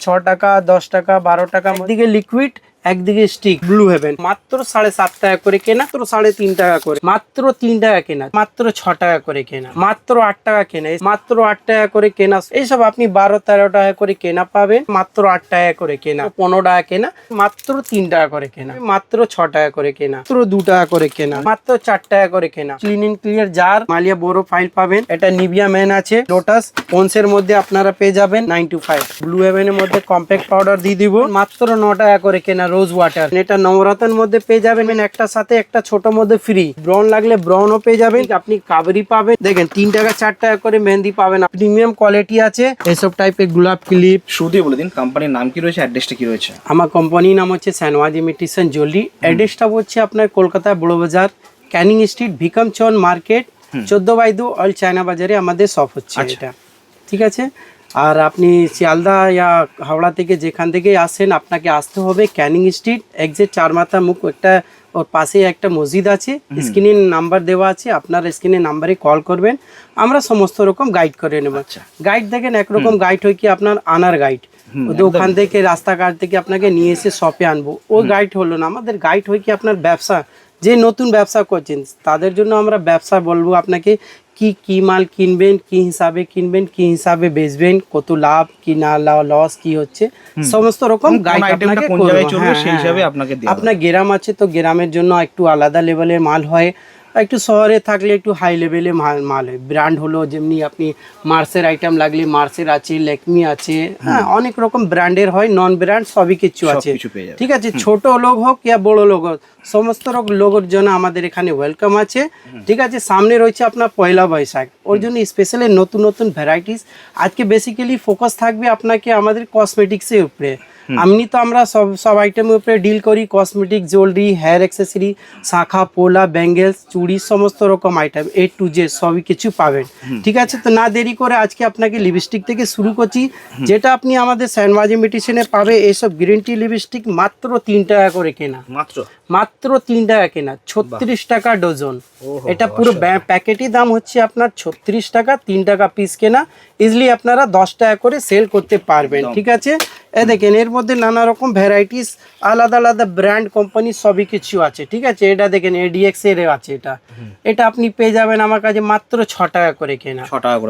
6 টাকা 10 টাকা 12 টাকা, একদিকে লিকুইড একদিকে স্টিক ব্লু হেভেন মাত্র 7.5 টাকা করে কেনা, মাত্র 3.5 টাকা করে, মাত্র 3 টাকা কেনা, মাত্র 6 টাকা করে কেনা, মাত্র 8 টাকা কেনা, মাত্র 8 টাকা করে কেনা। এইসব আপনি 12-13 টাকা করে কেনা পাবেন, মাত্র 8 টাকা করে কেনা, 15 টাকা কেনা, মাত্র 3 টাকা করে কেনা, মাত্র 6 টাকা করে কেনা, মাত্র 2 টাকা করে কেনা, মাত্র 4 টাকা করে কেনা। ক্লিন এন্ড ক্লিয়ার জার মালিয়া বড় ফাইল পাবেন। এটা নিভিয়া মেন আছে, লোটাস পন্সের মধ্যে আপনারা পেয়ে যাবেন 925। ব্লু হেভেনের মধ্যে কম্প্যাক্ট পাউডার দিয়ে দিব, মাত্র 9 টাকা করে কেনা। রোজ ওয়াটার এটা নবরত্নের মধ্যে পেয়ে যাবেন, একটার সাথে একটা ছোট মধ্যে ফ্রি। ব্রাউন লাগলে ব্রাউনও পেয়ে যাবেন, আপনি কাবেরি পাবেন। দেখেন 3 টাকা 4 টাকা করে মেহেন্দি পাবেন, প্রিমিয়াম কোয়ালিটি আছে। এসব টাইপের গোলাপ ক্লিপ। শুরুতেই বলে দিন কোম্পানির নাম কি রয়েছে, অ্যাড্রেসটা কি রয়েছে? আমার কোম্পানির নাম হচ্ছে শাহনওয়াজ ইমিটেশন জুয়েলারি। অ্যাড্রেসটা হচ্ছে আপনার Kolkata Bara Bazar, Canning Street, Bhikamchand market, 14/2 all China বাজারে আমাদের শপ হচ্ছে এটা। ঠিক আছে। আর আপনি শিয়ালদা ইয়া হাওড়া থেকে যেখান থেকে আসেন, আপনাকে আসতে হবে ক্যানিং স্ট্রিট, এক্সিট 4 মাথা মুখ, একটা ওর পাশে একটা মসজিদ আছে, স্ক্রিনে নাম্বার দেওয়া আছে, আপনার স্ক্রিনে নাম্বারে কল করবেন, আমরা সমস্ত রকম গাইড করে নেব। গাইড দেখেন একরকম গাইড হয় কি আপনার আনার গাইড, ওখান থেকে রাস্তাঘাট থেকে আপনাকে নিয়ে এসে শপে আনবো, ওই গাইড হলো না। আমাদের গাইড হয় কি আপনার ব্যবসা, যে নতুন ব্যবসা করছেন তাদের জন্য আমরা ব্যবসা বলবো, আপনাকে কি মাল কিনবেন, কি হিসাবে কিনবেন, কি হিসাবে বেচবেন, কত লাভ কি না লস কি হচ্ছে, সমস্ত রকম গাইড আপনাকে আপনার গ্রাম আছে তো গ্রামের জন্য একটু আলাদা লেভেলের মাল হয়, একটু শহরে থাকলে একটু হাই লেভেলে মাল হয়। ব্র্যান্ড হলো যেমনি আপনি মার্সের আইটেম লাগলে মার্সের আছে, ল্যাকমি আছে, হ্যাঁ অনেক রকম ব্র্যান্ডের হয়, নন ব্র্যান্ড সবই কিছু আছে। ঠিক আছে, ছোট লোক হোক ইয়া বড় লোক হোক, সমস্ত লোকের জন্য আমাদের এখানে ওয়েলকাম আছে। ঠিক আছে, সামনে রয়েছে আপনার পয়লা বৈশাখ, ওর জন্য স্পেশালি নতুন নতুন ভ্যারাইটিস। আজকে বেসিক্যালি ফোকাস থাকবে আপনাকে আমাদের কসমেটিক্সের উপরে। এমনি তো আমরা সব আইটেমের উপরে ডিল করি, কসমেটিক, জুয়েলারি, হেয়ার অ্যাক্সেসরি, শাখা পোলা, ব্যাঙ্গেলস, চুড়ি, সমস্ত রকম আইটেম A to Z সবই কিছু পাবেন। ঠিক আছে, তো না দেরি করে আজকে আপনাকে লিপস্টিক থেকে শুরু করছি, যেটা আপনি আমাদের শাহনওয়াজ ইমিটেশনে পাবে। এইসব গ্রিন টি লিপস্টিক মাত্র 3 টাকা করে কেনা, মাত্র 3 টাকা কেনা, 36 টাকা ডজন। এটা পুরো প্যাকেটই দাম হচ্ছে আপনার 36 টাকা, 3 টাকা পিস কেনা, ইজিলি আপনারা 10 টাকা করে সেল করতে পারবেন। ঠিক আছে, এ দেখেন এর মধ্যে নানা রকম ভ্যারাইটিস, আলাদা আলাদা ব্র্যান্ড কোম্পানি সবই কিছু আছে। ঠিক আছে, এটা দেখেন ADX এর আছে, এটা আপনি পেয়ে যাবেন আমার কাছে মাত্র 6 টাকা করে কেনা।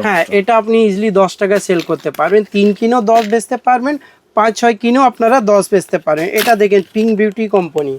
হ্যাঁ, এটা আপনি ইজিলি 10 টাকা সেল করতে পারবেন, 3 কিনেও 10 বেচতে পারবেন, 5-6 কিনেও আপনারা 10 বেচতে পারেন। এটা দেখেন পিঙ্ক বিউটি কোম্পানি,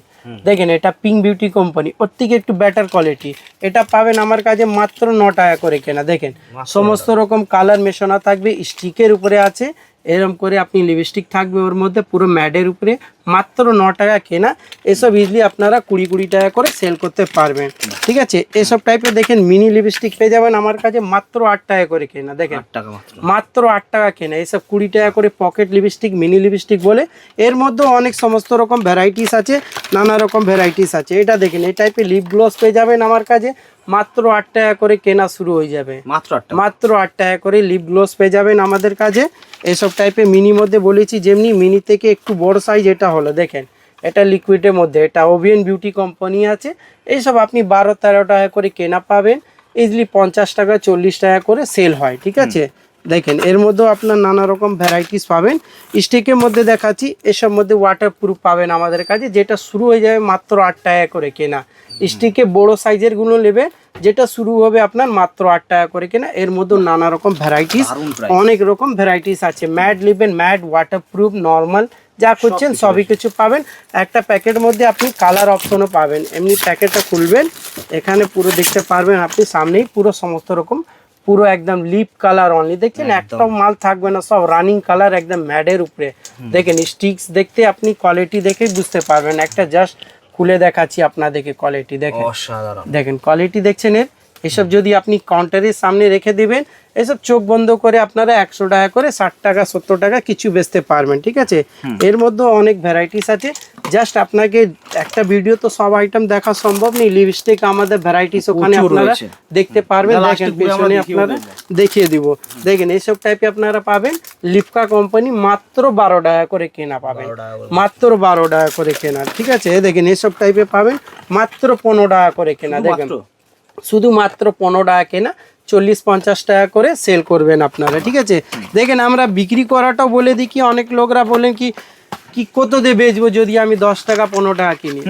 দেখেন এটা পিঙ্ক বিউটি কোম্পানি, ওর থেকে একটু বেটার কোয়ালিটি। এটা পাবেন আমার কাছে মাত্র 9 টাকা করে কেনা। দেখেন সমস্ত রকম কালার মেশানো থাকবে, স্টিকের উপরে আছে, এরকম করে আপনি লিপস্টিক থাকবে ওর মধ্যে পুরো ম্যাডের উপরে, মাত্র 9 টাকা কেনা। এসব ইজিলি আপনারা 20 টাকা করে সেল করতে পারবেন। ঠিক আছে, এসব টাইপের দেখেন মিনি লিপস্টিক পেয়ে যাবেন আমার কাছে মাত্র 8 টাকা করে কেনা। দেখেন মাত্র 8 টাকা কেনা, এসব 20 টাকা করে পকেট লিপস্টিক, মিনি লিপস্টিক বলে। এর মধ্যে অনেক সমস্ত রকম ভ্যারাইটিস আছে, নানা রকম ভ্যারাইটিস আছে। এটা দেখেন এই টাইপের লিপ গ্লস পেয়ে যাবেন আমার কাছে মাত্র 8 টাকা করে কেনা শুরু হয়ে যাবে, মাত্র 8 টাকা করে লিপ গ্লস পেয়ে যাবেন আমাদের কাছে। এসব টাইপের মিনি মধ্যে বলেছি, যেমনি মিনি থেকে একটু বড় সাইজ এটা হলো, দেখেন এটা লিকুইডের মধ্যে, এটা ওভিয়ান বিউটি কোম্পানি আছে। এইসব আপনি 12-13 টাকা করে কেনা পাবেন, ইজিলি 50 টাকা 40 টাকা করে সেল হয়। ঠিক আছে, দেখেন এর মধ্যেও আপনার নানা রকম ভ্যারাইটিস পাবেন। স্টিকের মধ্যে দেখাচ্ছি, এসব মধ্যে ওয়াটার প্রুফ পাবেন আমাদের কাছে, যেটা শুরু হয়ে যাবে মাত্র 8 টাকা করে কেনা। স্টিকে বড় সাইজের গুলো নেবে, যেটা শুরু হবে আপনার মাত্র 8 টাকা করে কেনা। এর মধ্যে নানা রকম ভ্যারাইটিস, অনেক রকম ভ্যারাইটিস আছে। ম্যাট নেবেন, ম্যাট, ওয়াটার প্রুফ, নর্মাল যা করছেন সবই কিছু পাবেন। একটা প্যাকেটের মধ্যে আপনি কালার অপশনও পাবেন। এমনি প্যাকেটটা খুলবেন, এখানে পুরো দেখতে পারবেন আপনি, সামনেই পুরো সমস্ত রকম পুরো একদম লিপ কালার অনলি, দেখছেন একটা মাল থাকবে না, সব রানিং কালার একদম ম্যাডের উপরে। দেখেন স্টিক্স দেখতে আপনি কোয়ালিটি দেখে বুঝতে পারবেন। একটা জাস্ট খুলে দেখাচ্ছি আপনাদেরকে কোয়ালিটি, দেখেন দেখেন কোয়ালিটি দেখছেন এর। এসব যদি আপনি কাউন্টারের সামনে রেখে দিবেন, এসব চোখ বন্ধ করে আপনারা 100 টাকা করে 60 টাকা 70 টাকা কিছু বেচতে পারবেন। ঠিক আছে, এর মধ্যে অনেক ভ্যারাইটিস আছে। জাস্ট আপনাকে একটা ভিডিও তো সব আইটেম দেখা সম্ভব নেই। লিপস্টিক আমাদের ভ্যারাইটিস ওখানে আপনারা দেখতে পারবেন, দেখেন পেছনে আপনারা দেখিয়ে দিব। দেখেন এইসব টাইপে আপনারা পাবেন। লিপকা কোম্পানি মাত্র 12 টাকা করে কেনা পাবেন, মাত্র 12 টাকা করে কেনা। ঠিক আছে, দেখেন এইসব টাইপে পাবেন মাত্র 15 টাকা করে কেনা। দেখেন শুধুমাত্র 15 টাকা কেনা, 40-50 টাকা করে সেল করবেন আপনারা, ঠিক আছে। দেখেন আমরা বিক্রি করাটাও বলে দিই, কি অনেক লোকরা বলেন কি কি কত দিয়ে বেচবো যদি আমি 10 টাকা 15 টাকা কিনি।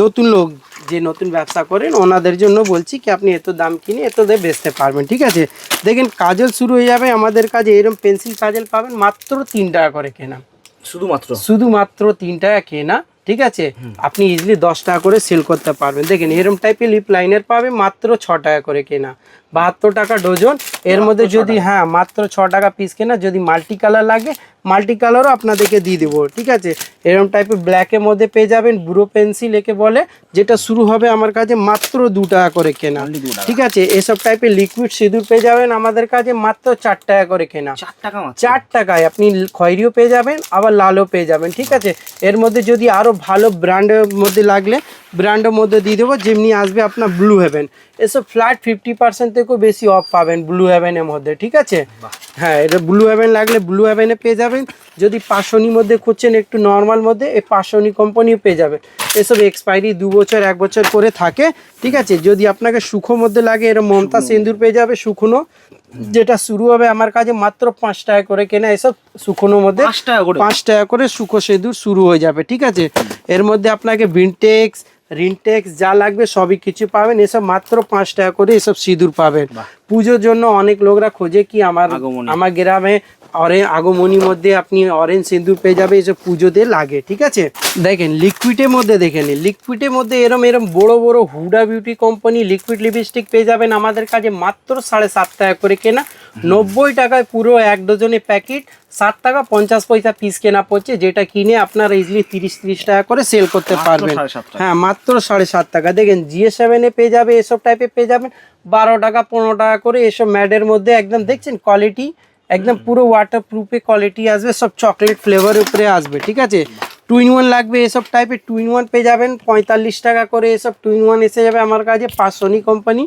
নতুন লোক যে নতুন ব্যবসা করেন ওনাদের জন্য বলছি কি আপনি এত দাম কিনে এত দিয়ে বেচতে পারবেন, ঠিক আছে। দেখেন কাজল শুরু হয়ে যাবে আমাদের কাছে, এরকম পেন্সিল কাজল পাবেন মাত্র 3 টাকা করে কেনা, শুধুমাত্র 3 টাকা কেনা, ঠিক আছে। আপনি ইজিলি 10 টাকা করে সেল করতে পারবেন। দেখেন এরকম টাইপের লিপ লাইনার পাবে মাত্র 6 টাকা করে কেনা, 72 টাকা ডজন। এর মধ্যে যদি হ্যাঁ মাত্র 6 টাকা পিস কেনা, যদি মাল্টি কালার লাগে মাল্টি কালারও আপনাদেরকে দিয়ে দেবো, ঠিক আছে। এরকম টাইপের ব্ল্যাকের মধ্যে পেয়ে যাবেন, ব্রু পেন্সিল একে বলে, যেটা শুরু হবে আমার কাছে মাত্র 2 টাকা করে কেনা, ঠিক আছে। এসব টাইপের লিকুইড সিঁদুর পেয়ে যাবেন আমাদের কাছে মাত্র 4 টাকা করে কেনা, 4 টাকায় আপনি খয়েরিও পেয়ে যাবেন আবার লালও পেয়ে যাবেন, ঠিক আছে। এর মধ্যে যদি আরও ভালো ব্র্যান্ডের মধ্যে লাগলে ব্র্যান্ডের মধ্যে দিয়ে দেবো, যেমনি আসবে আপনার ব্লু হেভেন, এসব ফ্ল্যাট 50% থেকেও বেশি অফ পাবেন ব্লু হেভেনের মধ্যে, ঠিক আছে। হ্যাঁ এটা ব্লু হেভেন লাগলে ব্লু হেভেনে পেয়ে যাবেন। যদি পাঁচশোনির মধ্যে খুঁজছেন একটু নর্মাল মধ্যে, এই পাঁচশোনি কোম্পানিও পেয়ে যাবেন। এসব এক্সপায়ারি 2 বছর 1 বছর করে থাকে, ঠিক আছে। যদি আপনাকে সুখো মধ্যে লাগে এরকম মমতা সিন্দুর পেয়ে যাবে শুকনো, যেটা শুরু হবে আমার কাছে মাত্র 5 টাকা করে কেনা। এসব শুকনোর মধ্যে 5 টাকা করে সুখো সিঁদুর শুরু হয়ে যাবে, ঠিক আছে। এর মধ্যে আপনাকে ভিনটেক্স রিনটেক্স যা লাগবে সবই কিছু পাবেন, এসব মাত্র 5 টাকা করে এসব সিঁদুর পাবেন। পুজোর জন্য অনেক লোকরা খোঁজে কি আমার গ্রামে আগমনীর মধ্যে আপনি অরেঞ্জ সিঁদুর পেয়ে যাবে, এসব পুজোতে লাগে, ঠিক আছে। দেখেন লিকুইডের মধ্যে দেখেন, লিকুইডের মধ্যে এরম বড় বড় Hooda beauty company liquid lipstick পেয়ে যাবেন আমাদের কাছে মাত্র 7.5 টাকা করে কেনা, 90 টাকায় পুরো 1 ডজনের প্যাকেট, 7 টাকা 50 পয়সা পিস কেনা পড়ছে, যেটা কিনে আপনারা ইজিলি 30 টাকা করে সেল করতে পারবেন। হ্যাঁ মাত্র 7.5 টাকা। দেখেন GS7 পেয়ে যাবে, এসব টাইপের পেয়ে যাবেন 12 টাকা 15 টাকা করে। এসব ম্যাডের মধ্যে একদম দেখছেন কোয়ালিটি একদম পুরো ওয়াটার প্রুফে কোয়ালিটি আসবে, সব চকলেট ফ্লেভারের উপরে আসবে, ঠিক আছে। 2-in-1 লাগবে এসব টাইপের 2-in-1 পেয়ে যাবেন 45 টাকা করে। এসব 2-in-1 এসে যাবে আমার কাছে পাঁচশোনি কোম্পানি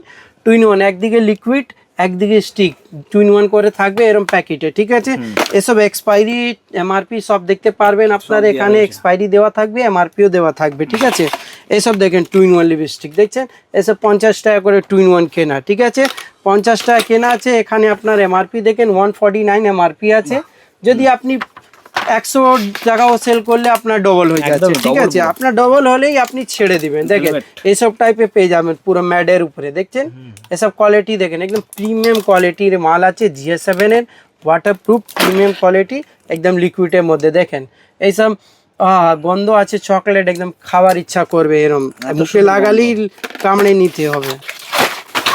2-in-1, একদিকে লিকুইড একদিকে স্টিক 2-in-1 করে থাকবে এরকম প্যাকেটে, ঠিক আছে। এসব এক্সপায়ারি এমআরপি সব দেখতে পারবেন আপনারা, এখানে এক্সপায়ারি দেওয়া থাকবে এমআরপিও দেওয়া থাকবে, ঠিক আছে। এসব দেখেন 2-in-1 লিপস্টিক দেখছেন, এসব 50 টাকা করে 2-in-1 কেনা, ঠিক আছে। 50 টাকা কেনা আছে, এখানে আপনার এমআরপি দেখেন 149 এমআরপি আছে। যদি আপনি 100 টাকাও সেল করলে আপনার ডবল হয়ে যাচ্ছে, ঠিক আছে। আপনার ডবল হলেই আপনি ছেড়ে দিবেন। দেখেন এইসব টাইপে পেয়ে যাবেন পুরো ম্যাডের উপরে, দেখছেন এসব কোয়ালিটি দেখেন একদম প্রিমিয়াম কোয়ালিটির মাল আছে। GS7 এর ওয়াটারপ্রুফ প্রিমিয়াম কোয়ালিটি একদম লিকুইডের মধ্যে। দেখেন এইসব গন্ধ আছে চকলেট, একদম খাওয়ার ইচ্ছা করবে, এরম মুখে লাগালেই কামড়ে নিতে হবে।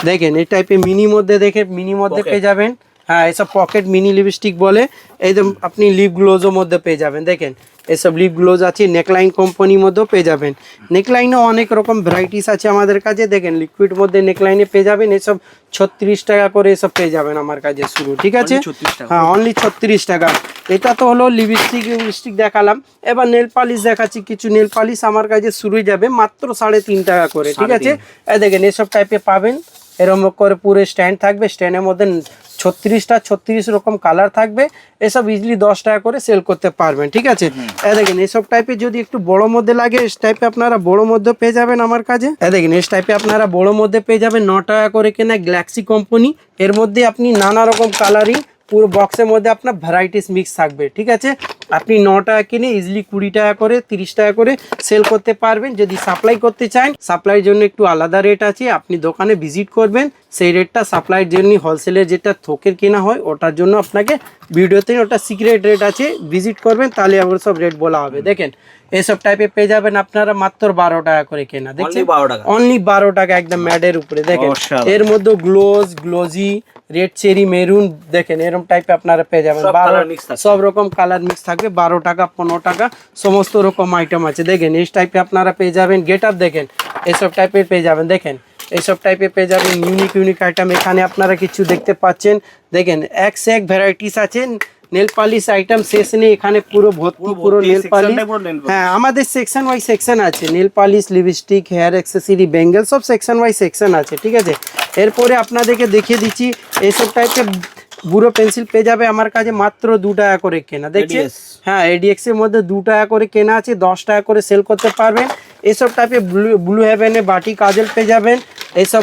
দেখেন এই টাইপের মিনি মধ্যে মিনি মধ্যে পেয়ে যাবেন। হ্যাঁ এসব পকেট মিনি লিপস্টিক বলে, একদম আপনি লিপ গ্লোজের মধ্যে পেয়ে যাবেন। দেখেন এসব লিপ গ্লোজ আছে, নেকলাইন কোম্পানির মধ্যেও পেয়ে যাবেন। নেকলাইনও অনেক রকম ভ্যারাইটিস আছে আমাদের কাছে। দেখেন লিকুইড মধ্যে নেকলাইনে পেয়ে যাবেন এসব 36 টাকা করে এসব পেয়ে যাবেন আমার কাছে শুরু, ঠিক আছে। হ্যাঁ অনলি 36 টাকা। এটা তো হলো লিপস্টিক দেখালাম, এবার নেল পালিশ দেখাচ্ছি। কিছু নেল পালিশ আমার কাছে শুরুই যাবে মাত্র 3.5 টাকা করে, ঠিক আছে। দেখেন এসব টাইপের পাবেন, এরকম করে পুরো স্ট্যান্ড থাকবে, স্ট্যান্ডের মধ্যে 36 রকম কালার থাকবে। এসব ইজিলি 10 টাকা করে সেল করতে পারবেন, ঠিক আছে। দেখেন এসব টাইপের যদি একটু বড় মধ্যে লাগে, এই টাইপে আপনারা বড় মধ্যে পেয়ে যাবেন আমার কাছে। দেখেন এই টাইপে আপনারা বড় মধ্যে পেয়ে যাবেন 9 টাকা করে কেনা, গ্যালাক্সি কোম্পানি। এর মধ্যে আপনি নানা রকম কালারিং পুরো বক্সের মধ্যে আপনার ভ্যারাইটিস মিক্স থাকবে, ঠিক আছে। আপনি 9 টাকা কিনে ইজিলি 20 টাকা করে 30 টাকা করে সেল করতে পারবেন। যদি সাপ্লাই করতে চান, সাপ্লাইয়ের জন্য একটু আলাদা রেট আছে, আপনি দোকানে ভিজিট করবেন, সেই রেটটা সাপ্লাইয়ের জন্য হোলসেলের যেটা থোকের কেনা হয় ওটার জন্য আপনাকে ভিডিওতে ওটা সিক্রেট রেট আছে, ভিজিট করবেন তাহলে আবার সব রেট বলা হবে। দেখেন এসব টাইপের পেয়ে যাবেন আপনারা মাত্র 12 টাকা করে কেনা, দেখছেন অনলি 12 টাকা একদম ম্যাডের উপরে। দেখেন এর মধ্যে গ্লোজি রেড চেরি মেরুন, দেখেন এরকম টাইপে আপনারা পেয়ে যাবেন। সব রকম কালার মিক্স থাকবে, 12 টাকা 15 টাকা সমস্ত রকম আইটেম আছে। দেখেন এই টাইপে আপনারা পেয়ে যাবেন। গেট আপ দেখেন এসব টাইপের পেয়ে যাবেন। দেখেন এইসব টাইপের পেয়ে যাবেন ইউনিক আইটেম। এখানে আপনারা কিছু দেখতে পাচ্ছেন, দেখেন এক সে এক ভ্যারাইটিস আছে। নেল পালিশ আইটেম শেষ নেই, এখানে পুরো ভর্তি পুরো নেল পালিশ। হ্যাঁ আমাদের সেকশন ওয়াইজ সেকশন আছে, nail polish lipstick hair accessory bangle সব সেকশন ওয়াইজ সেকশন আছে, ঠিক আছে। এরপরে আপনাদেরকে দেখিয়ে দিচ্ছি এইসব টাইপের বুড়ো পেন্সিল পেয়ে যাবে আমার কাছে মাত্র 2 টাকা করে কেনা, দেখছেন। হ্যাঁ ADX এর মধ্যে 2 টাকা করে কেনা আছে, 10 টাকা করে সেল করতে পারবেন। এসব টাইপের ব্লু হেভেনে বাটি কাজল পেয়ে যাবেন এইসব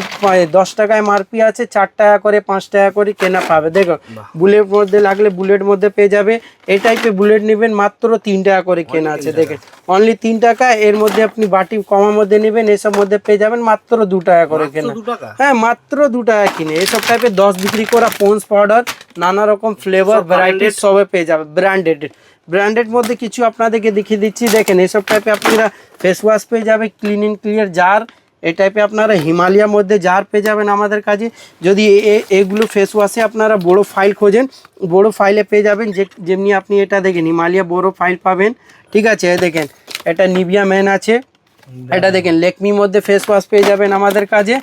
10 টাকায় মারপি আছে, 4 টাকা করে 5 টাকা করে কেনা পাবে। দেখো বুলেট মধ্যে লাগলে বুলেট মধ্যে পেয়ে যাবে। এই টাইপের বুলেট নেবেন মাত্র 3 টাকা করে কেনা আছে, দেখেন অনলি 3 টাকা। এর মধ্যে আপনি বাটি কমার মধ্যে নেবেন, এসব মধ্যে পেয়ে যাবেন মাত্র 2 টাকা করে কেনা। হ্যাঁ মাত্র 2 টাকা কিনে এসব টাইপের 10 বিক্রি করা পন্স পাউডার, নানা রকম ফ্লেভার ভ্যারাইটি সবে পেয়ে যাবে। ব্র্যান্ডেড মধ্যে কিছু আপনাদেরকে দেখিয়ে দিচ্ছি। দেখেন এসব টাইপে আপনারা ফেস ওয়াশ পেয়ে যাবে, ক্লিন এন্ড ক্লিয়ার জার। এই টাইপে আপনারা হিমালয়ার মধ্যে জার পেয়ে যাবেন আমাদের কাছে। যদি এগুলো ফেস ওয়াশে আপনারা বড় ফাইল খোঁজেন, বড় ফাইলে পেয়ে যাবেন। যেমনি আপনি এটা দেখেন হিমালয়া বড় ফাইল পাবেন, ঠিক আছে। দেখেন এটা নিভিয়া ম্যান আছে, এটা দেখেন লেকমির মধ্যে ফেস ওয়াশ পেয়ে যাবেন আমাদের কাছে।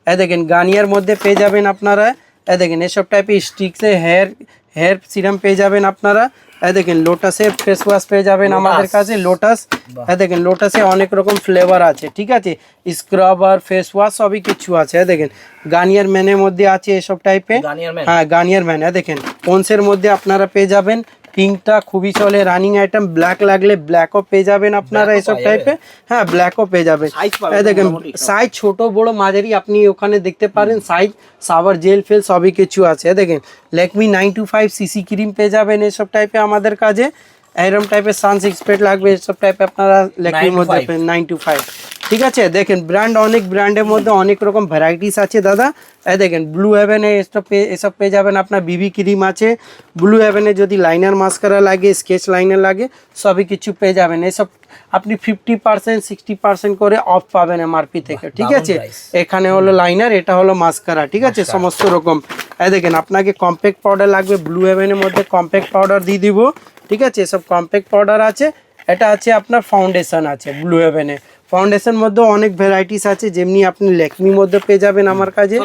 দেখেন গার্নিয়ার মধ্যে পেয়ে যাবেন আপনারা। দেখেন এসব টাইপের স্টিক্সে হেয়ার সিরাম পেয়ে যাবেন আপনারা। দেখেন লোটাসে ফেস ওয়াশ পেয়ে যাবেন আমাদের কাছে, লোটাস। দেখেন লোটাসে অনেক রকম ফ্লেভার আছে, ঠিক আছে। স্ক্রাবার ফেস ওয়াশ সবই কিছু আছে। দেখেন গার্নিয়ার ম্যানের মধ্যে আছে এসব টাইপে। হ্যাঁ গার্নিয়ার ম্যান। দেখেন পন্সের মধ্যে আপনারা পেয়ে যাবেন, পিঙ্কটা খুবই চলে রানিং আইটেম। ব্ল্যাক লাগলে ব্ল্যাকও পেয়ে যাবেন আপনারা এসব টাইপে। হ্যাঁ ব্ল্যাকও পেয়ে যাবেন। দেখেন সাইজ ছোট বড় মাঝারি আপনি ওখানে দেখতে পারেন। সাইজ সাবার জেল ফেল সবই কিছু আছে। দেখেন ল্যাকমি 925 সিসি ক্রিম পেয়ে যাবেন এসব টাইপে আমাদের কাছে। এরম টাইপের সানস এক্সপেক্ট লাগবে এসব টাইপে আপনারা ল্যাকমির মধ্যে 925, ঠিক আছে। দেখেন ব্র্যান্ড অনেক ব্র্যান্ডের মধ্যে অনেক রকম ভ্যারাইটিস আছে দাদা। দেখেন ব্লু হেভেনে এসব পেয়ে যাবেন আপনার। বিবি ক্রিম আছে ব্লু হেভেনে। যদি লাইনার মাস্কারা লাগে, স্কেচ লাইনার লাগে, সবই কিছু পেয়ে যাবেন। এসব আপনি 50% 60% করে অফ পাবেন এমআরপি থেকে, ঠিক আছে। এখানে হলো লাইনার, এটা হলো মাস্কারা, ঠিক আছে, সমস্ত রকম। দেখেন আপনাকে কম্প্যাক্ট পাউডার লাগবে, ব্লু হেভেনের মধ্যে কম্প্যাক্ট পাউডার দিয়ে দিব, ঠিক আছে। সব কম্প্যাক্ট পাউডার আছে। এটা আছে আপনার ফাউন্ডেশন আছে ব্লু হেভেনে। ফাউন্ডেশন মধ্যে অনেক ভ্যারাইটিস আছে, যেমনি আপনি ল্যাকমির মধ্যে পেয়ে যাবেন আমার কাছে।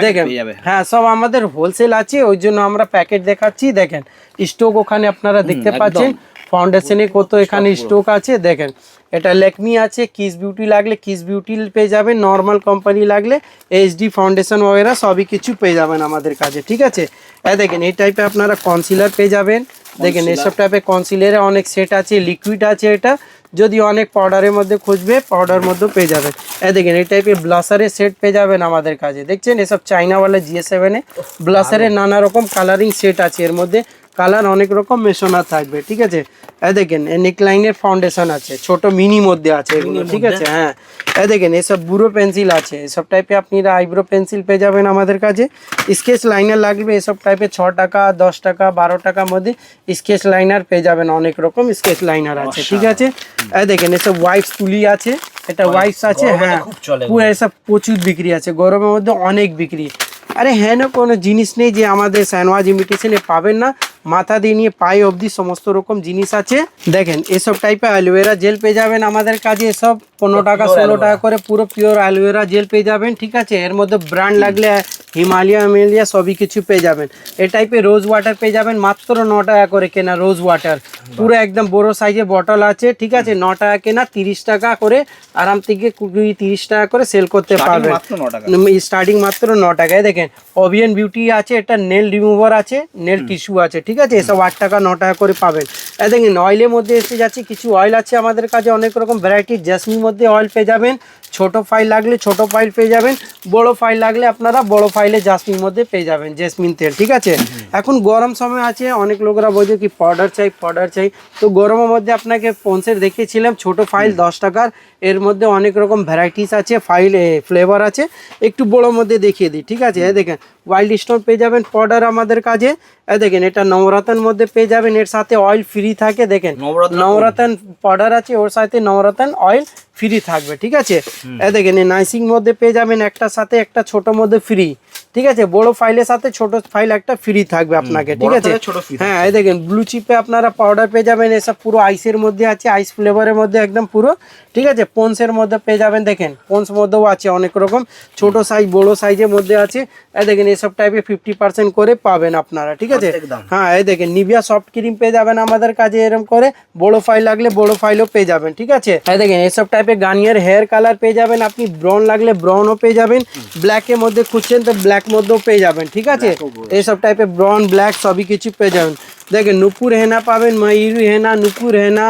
দেখেন হ্যাঁ সব আমাদের হোলসেল আছে, ওই জন্য আমরা প্যাকেট দেখাচ্ছি। দেখেন স্টক ওখানে আপনারা দেখতে পাচ্ছেন, ফাউন্ডেশনে কত এখানে স্টক আছে। দেখেন এটা ল্যাকমি আছে, কিস বিউটি লাগলে কিস বিউটি পেয়ে যাবেন, নর্মাল কোম্পানি লাগলে এইচডি ফাউন্ডেশন ওয়েরা সবই কিছু পেয়ে যাবেন আমাদের কাছে, ঠিক আছে। দেখেন এই টাইপে আপনারা কনসিলার পেয়ে যাবেন। দেখেন এসব টাইপের কনসিলারে অনেক সেট আছে, লিকুইড আছে। এটা যদি অনেক পাউডারের মধ্যে খুঁজবে, পাউডার মধ্যেও পেয়ে যাবেন। দেখেন এই টাইপের ব্লাসারের সেট পেয়ে যাবেন আমাদের কাছে। দেখছেন এসব চাইনাওয়ালা GS7-এ ব্লাসারের নানা রকম কালারিং সেট আছে। এর মধ্যে কালার অনেক রকম মেশানো থাকবে, ঠিক আছে। দেখেন নেকলাইনের ফাউন্ডেশন আছে, ছোট মিনি মধ্যে আছে এগুলো, ঠিক আছে। হ্যাঁ দেখেন এসব বুড়ো পেন্সিল আছে, এসব টাইপে আপনারা আইব্রো পেন্সিল পেয়ে যাবেন আমাদের কাছে। স্কেচ লাইনার লাগবে এসব টাইপের 6 টাকা 10 টাকা 12 টাকার মধ্যে স্কেচ লাইনার পেয়ে যাবেন। অনেক রকম স্কেচ লাইনার আছে, ঠিক আছে। দেখেন এসব ওয়াইপস তুলি আছে, এটা ওয়াইপস আছে। হ্যাঁ পুরো এসব প্রচুর বিক্রি আছে, গরমের মধ্যে অনেক বিক্রি। আরে হ্যাঁ না কোনো জিনিস নেই যে আমাদের শাহনওয়াজ ইমিটেশনে পাবেন না। মাথা দিয়ে নিয়ে পায়ে অবধি সমস্ত রকম জিনিস আছে। দেখেন এসব টাইপের অ্যালোভেরা জেল পেয়ে যাবেন আমাদের কাছে। এসব 15 টাকা 16 টাকা করে পুরো পিওর অ্যালোভেরা জেল পেয়ে যাবেন, ঠিক আছে। এর মধ্যে ব্র্যান্ড লাগলে হিমালয়া সবই কিছু পেয়ে যাবেন। এই টাইপের রোজ ওয়াটার পেয়ে যাবেন মাত্র 9 টাকা করে কেনা। রোজ ওয়াটার পুরো একদম বড় সাইজের বটল আছে, ঠিক আছে। 9 টাকা কেনা, 30 টাকা করে আরাম থেকে 30 টাকা করে সেল করতে পারবেন। স্টার্টিং মাত্র 9 টাকায়। দেখেন ওভিয়ান বিউটি আছে, এটা নেল রিমুভার আছে, নেল টিস্যু আছে, ঠিক আছে। এসব 8 টাকা 9 টাকা করে পাবেন। দেখেন অয়েলের মধ্যে এসে যাচ্ছে, কিছু অয়েল আছে আমাদের কাছে অনেক রকম ভ্যারাইটি। জেসমিন মধ্যে অয়েল পেয়ে যাবেন, ছোট ফাইল লাগলে ছোট ফাইল পেয়ে যাবেন, বড় ফাইল লাগলে আপনারা বড় ফাইলে জাসমিন মধ্যে পেয়ে যাবেন, জেসমিন তেল, ঠিক আছে। এখন গরম সময় আছে, অনেক লোকরা বলছে কি পাউডার চাই, তো গরমের মধ্যে আপনাকে পন্সের দেখিয়েছিলাম ছোট ফাইল 10 টাকার। এর মধ্যে অনেক রকম ভ্যারাইটিস আছে, ফাইল ফ্লেভার আছে। একটু বড় মধ্যে দেখিয়ে দিই, ঠিক আছে। দেখেন ওয়াইল্ড স্টোন পেয়ে যাবেন পাউডার আমাদের কাছে। দেখেন এটা নবরত্ন মধ্যে পেয়ে যাবেন, এর সাথে অয়েল ফ্রি থাকে। দেখেন নবরত্ন পাউডার আছে, ওর সাথে নবরত্ন অয়েল ফ্রি থাকবে, ঠিক আছে। দেখেন এই নাইসিং মধ্যে পেয়ে যাবেন, একটার সাথে একটা ছোট মধ্যে ফ্রি, ঠিক আছে। বড় ফাইলের সাথে ছোট ফাইল একটা ফ্রি থাকবে আপনাকে, ঠিক আছে। হ্যাঁ এই দেখেন ব্লু চিপে আপনারা পাউডার পেয়ে যাবেন। এসব পুরো আইসের মধ্যে আছে, আইস ফ্লেভারের মধ্যে একদম পুরো, ঠিক আছে। পন্সের মধ্যে পেয়ে যাবেন। দেখেন পন্স মধ্যেও আছে অনেক রকম, ছোট সাইজ বড় সাইজের মধ্যে আছে। দেখেন এসব টাইপে 50% করে পাবেন আপনারা, ঠিক আছে। হ্যাঁ এই দেখেন নিভিয়া সফট ক্রিম পেয়ে যাবেন আমাদের কাছে এরকম করে। বড় ফাইল লাগলে বড় ফাইলও পেয়ে যাবেন, ঠিক আছে। দেখেন এসব টাইপের গার্নিয়ার হেয়ার কালার পেয়ে যাবেন আপনি। ব্রাউন লাগলে ব্রাউনও পেয়ে যাবেন, ব্ল্যাকের মধ্যে খুঁজছেন তো ব্ল্যাক মধ্যেও পেয়ে যাবেন, ঠিক আছে। এইসব টাইপের ব্রাউন ব্ল্যাক সবই কিছু পেয়ে যাবেন। দেখেন নুপুর হেনা পাবেন, ময়ূরী হেনা, নুপুর হেনা,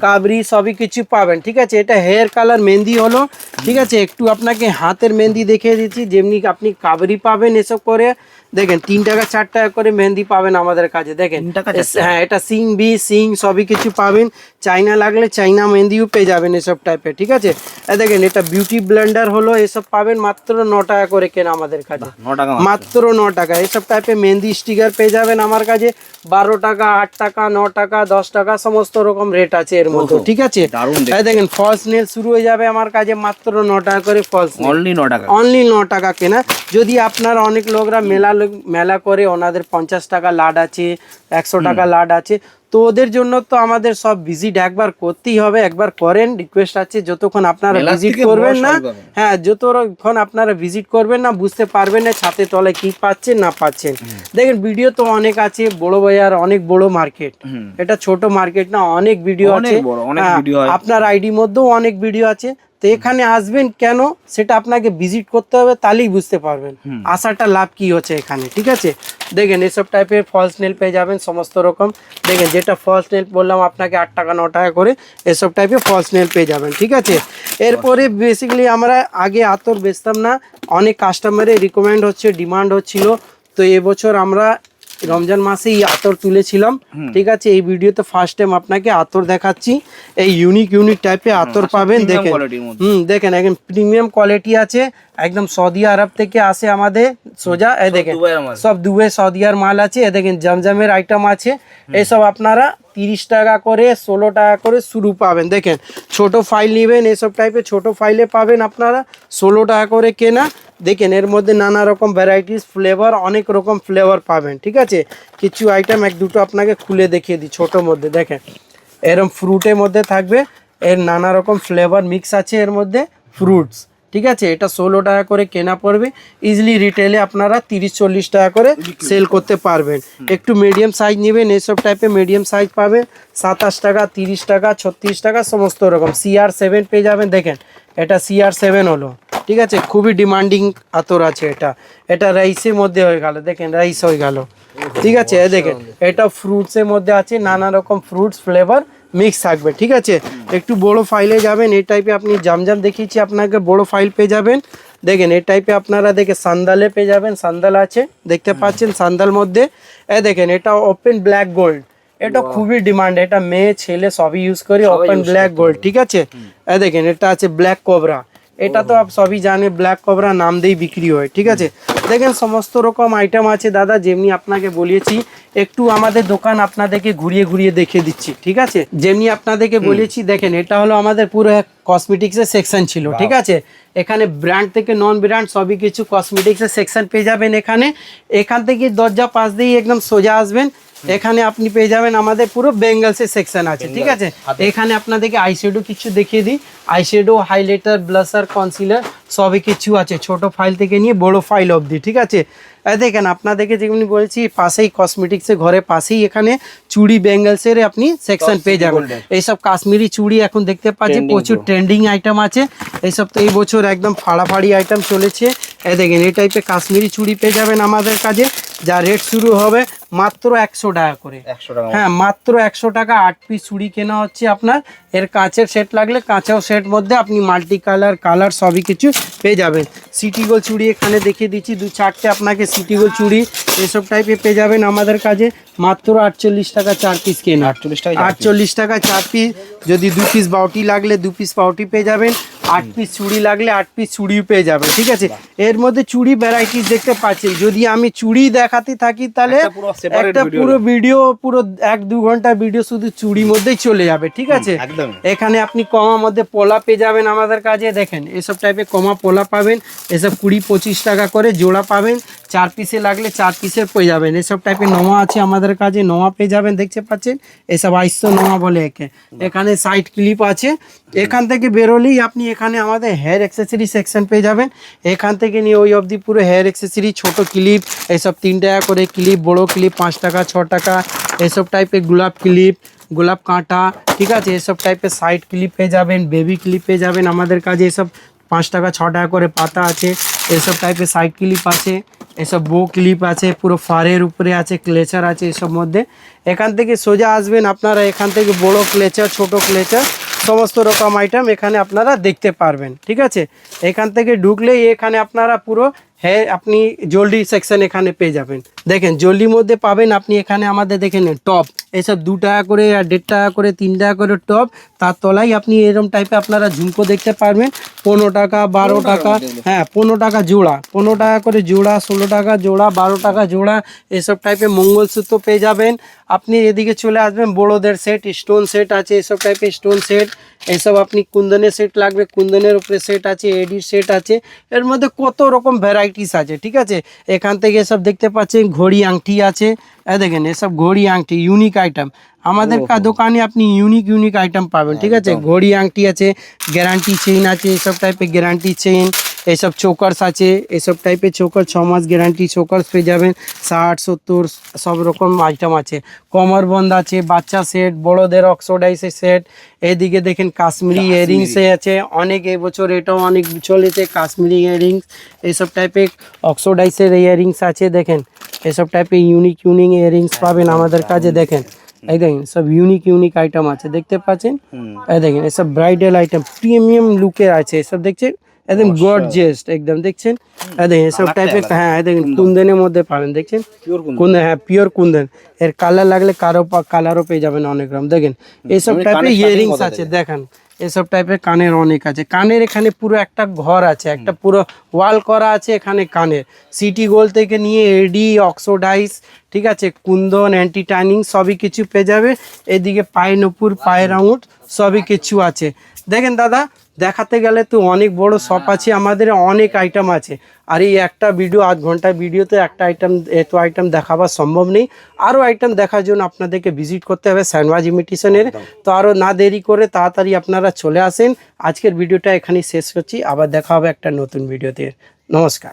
কাবরি সবই কিছু পাবেন, ঠিক আছে। এটা হেয়ার কালার মেহেন্দি হলো, ঠিক আছে। একটু আপনাকে হাতের মেহেন্দি দেখিয়ে দিচ্ছি, যেমনি আপনি কাবরি পাবেন এসব করে। দেখেন 3 টাকা 4 টাকা করে মেহেন্দি পাবেন আমাদের কাছে, দেখেন। 3 টাকা 4 টাকা। হ্যাঁ, এটা সিং বি সিং সবই কিছু পাবেন। চাইনা লাগলে চাইনা মেহেন্দিও পেয়ে যাবেন এসব টাইপের, ঠিক আছে। দেখেন এটা বিউটি ব্লেন্ডার হলো, এসব পাবেন মাত্র 9 টাকা করে কেনা আমাদের কাছে, 9 টাকা মাত্র 9 টাকা। এসব টাইপের মেহেন্দি স্টিকার পেয়ে যাবেন আমার কাছে 12 টাকা, 8 টাকা, 9 টাকা, 10 টাকা, সমস্ত রকম রেট আছে এর মধ্যে, ঠিক আছে। দারুণ এই দেখেন ফলস নেল শুরু হয়ে যাবে আমার কাছে মাত্র 9 টাকা করে ফলস নেল, অনলি 9 টাকা। অনলি 9 টাকা কেনা। যদি আপনার অনেক লোকরা মেলা করে, ওনাদের 50 টাকা লাড আছে, 100 টাকা লাড আছে, তো ওদের জন্য তো আমাদের সব ভিজিট একবার করতেই হবে। একবার করেন, রিকোয়েস্ট আছে। যতক্ষণ আপনারা মেলা ভিজিট থেকে করবেন বড় না, সবই পাবেন। হ্যাঁ, যতক্ষণ আপনারা ভিজিট করবেন না বুঝতে পারবেন না ছাতে তলায় কি পাচ্ছেন না পাচ্ছেন। দেখেন ভিডিও তো অনেক আছে, বড় বাজার অনেক বড় মার্কেট, এটা ছোট মার্কেট না, অনেক ভিডিও অনেক আছে। বড়, অনেক হ্যাঁ, ভিডিও হয়। আপনার আইডি মধ্যেও অনেক ভিডিও আছে। তো এখানে আসবেন কেন সেটা আপনাকে ভিজিট করতে হবে, তাহলেই বুঝতে পারবেন আসাটা লাভ কি হচ্ছে এখানে, ঠিক আছে। দেখেন এসব টাইপের ফলস নেল পেয়ে যাবেন সমস্ত রকম। দেখেন যেটা ফলস নেল বললাম আপনাকে 8 টাকা 9 টাকা করে, এসব টাইপের ফলস নেল পেয়ে যাবেন, ঠিক আছে। এরপরে বেসিক্যালি আমরা আগে আতর বেচতাম না, অনেক কাস্টমারের রিকমেন্ড হচ্ছে, ডিমান্ড হচ্ছিল। তো এবছর আমরা রমজান মাসেই আতর তুলেছিলাম, ঠিক আছে। এই ভিডিওতে ফার্স্ট টাইম আপনাকে আতর দেখাচ্ছি। এই ইউনিক টাইপের আতর পাবেন, দেখেন। দেখেন একদম প্রিমিয়াম কোয়ালিটি আছে, একদম সৌদি আরব থেকে আসে আমাদের সোজা। এই দেখেন সব দুবাই সৌদিয়ার মাল আছে। এ দেখেন জমজমের আইটেম আছে, এইসব আপনারা 30 টাকা করে 16 টাকা করে শুরু পাবেন। দেখেন ছোট ফাইল নেবেন, এসব টাইপের ছোট ফাইলে পাবেন আপনারা 16 টাকা করে কেনা। দেখেন এর মধ্যে নানা রকম ভ্যারাইটিস ফ্লেভার, অনেক রকম ফ্লেভার পাবেন, ঠিক আছে। কিছু আইটেম এক দুটো আপনাকে খুলে দেখিয়ে দিই ছোটোর মধ্যে। দেখেন এরকম ফ্রুটের মধ্যে থাকবে, এর নানা রকম ফ্লেভার মিক্স আছে এর মধ্যে, ফ্রুটস, ঠিক আছে। এটা 16 টাকা করে কেনা পড়বে, ইজিলি রিটেলে আপনারা 30-40 টাকা করে সেল করতে পারবেন। একটু মিডিয়াম সাইজ নেবেন, এসব টাইপের মিডিয়াম সাইজ পাবে 27 টাকা, 30 টাকা, 36 টাকা, সমস্ত রকম। CR7 পেয়ে যাবেন। দেখেন এটা CR7 হলো, ঠিক আছে। খুবই ডিমান্ডিং আতর আছে এটা। এটা রাইসের মধ্যে হয়ে গেল, দেখেন রাইস হয়ে গেল, ঠিক আছে। দেখেন এটা ফ্রুটসের মধ্যে আছে, নানা রকম ফ্রুটস ফ্লেভার মিক্স থাকবে, ঠিক আছে। একটু বড় ফাইলে যাবেন, এই টাইপে আপনি জামজাম দেখিয়েছি আপনাকে, বড় ফাইল পেয়ে যাবেন। দেখেন এই টাইপে আপনারা দেখে সান্দালে পেয়ে যাবেন, সান্দাল আছে দেখতে পাচ্ছেন সান্দাল মধ্যে। দেখেন এটা ওপেন ব্ল্যাক গোল্ড, এটা খুবই ডিমান্ড, এটা মেয়ে ছেলে সবই ইউজ করে, ওপেন ব্ল্যাক গোল্ড, ঠিক আছে। দেখেন এটা আছে ব্ল্যাক কোবরা, এটা তো আপ সবই জানে, ব্ল্যাক কোবরা নাম দিয়েই বিক্রি হয়, ঠিক আছে। দেখেন সমস্ত রকম আইটেম আছে দাদা, যেমনি আপনাকে বলেছি। একটু আমাদের দোকান আপনাদেরকে ঘুরিয়ে দেখিয়ে দিচ্ছি, ঠিক আছে। যেমনি আপনাদেরকে বলেছি, দেখেন এটা হলো আমাদের পুরো কসমেটিক্সের সেকশন ছিল, ঠিক আছে। এখানে ব্র্যান্ড থেকে নন ব্র্যান্ড সবই কিছু কসমেটিক্সের সেকশন পেয়ে যাবেন এখানে। এখান থেকে দরজা পাশ দিয়ে একদম সোজা আসবেন, এখানে আপনি পেয়ে যাবেন আমাদের পুরো বেঙ্গলসের সেকশন আছে, ঠিক আছে। এখানে আপনাদেরকে আইশ্যাডো কিছু দেখিয়ে দিই, আইশ্যাডো, হাইলাইটার, ব্লাশার, কনসিলার সবই কিছু আছে, ছোট ফাইল থেকে নিয়ে বড় ফাইল অবধি, ঠিক আছে। দেখেন আপনাদেরকে যেমনি বলছি, পাশেই কসমেটিক্সের ঘরে পাশেই এখানে চুড়ি বেঙ্গলসের আপনি সেকশন পেয়ে যাবেন। এইসব কাশ্মীরি চুড়ি এখন দেখতে পাচ্ছি প্রচুর ট্রেন্ডিং আইটেম আছে, এইসব তো এই বছর একদম ফাড়াফাড়ি আইটেম চলেছে। দেখেন এই টাইপের কাশ্মীরি চুড়ি পেয়ে যাবেন আমাদের কাছে, যা রেট শুরু হবে মাত্র 100 টাকা করে। 100 টাকা, হ্যাঁ মাত্র 100 টাকা। 8 পিস চুড়ি কেনা হচ্ছে আপনার। এর কাঁচের সেট লাগলে কাঁচাও সেট মধ্যে আপনি মাল্টি কালার সবই কিছু পেয়ে যাবেন। সিটি গোল্ড চুড়ি এখানে দেখিয়ে দিচ্ছি, 2-4টে আপনাকে সিটি গোল্ড চুড়ি এসব টাইপের পেয়ে যাবেন আমাদের কাছে মাত্র 48 টাকা 4 পিস কেনা। 48 টাকা 4 পিস। যদি 2 পিস বাউটি লাগলে 2 পিস বাউটি পেয়ে যাবেন, 8 পিস চুড়ি লাগলে 8 পিস চুড়িও পেয়ে যাবেন, ঠিক আছে। এর মধ্যে চুড়ি ভ্যারাইটিস দেখতে পাচ্ছেন। যদি আমি চুড়ি দেখাতে থাকি তাহলে একটা পুরো ভিডিও, পুরো 1-2 ঘন্টা ভিডিও শুধু চুড়ি মধ্যেই চলে যাবে, ঠিক আছে। এখানে আপনি কমার মধ্যে পোলা পেয়ে যাবেন আমাদের কাছে। দেখেন এসব টাইপের কমা পোলা পাবেন, এসব 20-25 টাকা করে জোড়া পাবেন। 4 পিসে লাগলে 4 পিসের পেয়ে যাবেন। এসব টাইপের নোয়া আছে আমাদের কাছে, নোয়া পেয়ে যাবেন, দেখতে পাচ্ছেন। এসব 250 নোয়া বলে একে। এখানে সাইড ক্লিপ আছে। এখান থেকে বেরোলেই আপনি এখানে আমাদের হেয়ার অ্যাক্সেসরি সেকশন পেয়ে যাবেন। এখান থেকে নিয়ে ওই অবধি পুরো হেয়ার অ্যাক্সেসরি, ছোট ক্লিপ এসব 3 টাকা করে ক্লিপ, বড় ক্লিপ 5 টাকা 6 টাকা, এসব টাইপের গোলাপ ক্লিপ, গোলাপ কাঁটা, ঠিক আছে। এসব টাইপের সাইড ক্লিপ পেয়ে যাবেন, বেবি ক্লিপ পেয়ে যাবেন আমাদের কাছে। এসব 5 টাকা 6 টাকা করে পাতা আছে, এসব টাইপের সাইড ক্লিপ আছে, এসব বো ক্লিপ আছে, পুরো ফারের উপরে আছে, ক্লেচার আছে এসব মধ্যে। এখান থেকে সোজা আসবেন আপনারা, এখান থেকে বড় ক্লেচার, ছোট ক্লেচার, সমস্ত রকম আইটেম এখানে আপনারা দেখতে পারবেন। ঠিক আছে, এখান থেকে ঢুকলেই এখানে আপনারা পুরো হ্যাঁ আপনি জলদি সেকশন এখানে পেয়ে যাবেন। দেখেন জলদির মধ্যে পাবেন আপনি এখানে আমাদের দেখেন টপ, এসব 2 টাকা করে আর 1.5 টাকা করে 3 টাকা করে টপ। তার তলায় আপনি এরকম টাইপে আপনারা ঝুমকো দেখতে পারবেন, 15 টাকা 12 টাকা, হ্যাঁ 15 টাকা জোড়া, 15 টাকা করে জোড়া, 16 টাকা জোড়া, 12 টাকা জোড়া, এসব টাইপের মঙ্গলসূত্র পেয়ে যাবেন। আপনি এদিকে চলে আসবেন, বড়োদের সেট, স্টোন সেট আছে, এসব টাইপের স্টোন সেট, এসব আপনি কুন্দনের সেট লাগবে, কুন্দনের উপরে সেট আছে, এডির সেট আছে, এর মধ্যে কত রকম ভ্যারাইটিস আছে। ঠিক আছে, এখান থেকে এসব দেখতে পাচ্ছেন ঘড়ি আংটি আছে, দেখেন এসব ঘড়ি আংটি ইউনিক আইটেম। আমাদের দোকানে আপনি ইউনিক আইটেম পাবেন। ঠিক আছে, ঘড়ি আংটি আছে, গ্যারান্টি চেইন আছে, এসব টাইপের গ্যারান্টি চেইন, এসব চোকার্স আছে, এসব টাইপের চোকার 6 মাস গ্যারান্টি চোকার্স পেয়ে যাবেন, 60 70 সব রকম আইটেম আছে। কমরবন্ধ আছে, বাচ্চা সেট, বড়োদের অক্সোডাইসের সেট, এদিকে দেখেন কাশ্মীরি ইয়ারিংস আছে, অনেক এবছর এটাও অনেক চলেছে কাশ্মীরি ইয়ারিংস, এইসব টাইপের অক্সোডাইসের ইয়ারিংস আছে। দেখেন এসব টাইপের ইউনিক ইয়ারিংস পাবেন আমাদের কাছে। দেখেন এই দেখেন সব ইউনিক আইটেম আছে, দেখতে পাচ্ছেন। এই দেখেন এসব ব্রাইডাল আইটেম প্রিমিয়াম লুকের আছে, এসব দেখছেন একদম গর্জিয়াস একদম, দেখছেন এই দেখেন এসব টাইপের, হ্যাঁ এই দেখেন কুন্দনের মধ্যে পাবেন, দেখছেন কুন্দন, হ্যাঁ পিওর কুন্দন। এর কালার লাগলে কালারও পেয়ে যাবেন অনেক রকম। দেখেন এইসব টাইপের ইয়ারিংস আছে, দেখেন এসব টাইপের কানের অনেক আছে। কানের এখানে পুরো একটা ঘর আছে, একটা পুরো ওয়াল করা আছে এখানে কানের, সিটি গোল্ড থেকে নিয়ে এডি অক্সোডাইস, ঠিক আছে, কুন্দন, অ্যান্টি টাইনিং সবই কিছু পেয়ে যাবে। এদিকে পায়ের নপুর, পায়ের আঙুর সবই কিছু আছে। দেখেন দাদা, দেখাতে গেলে তো অনেক বড় শপ আছে আমাদের, অনেক আইটেম আছে। আর এই একটা ভিডিও, 8 ঘন্টার ভিডিওতে একটা আইটেম, এত আইটেম দেখাবা সম্ভব নেই। আরও আইটেম দেখার জন্য আপনাদেরকে ভিজিট করতে হবে শাহনওয়াজ ইমিটেশনের। তো আরও না দেরি করে তাড়াতাড়ি আপনারা চলে আসেন। আজকের ভিডিওটা এখানেই শেষ করছি, আবার দেখা হবে একটা নতুন ভিডিওতে। নমস্কার।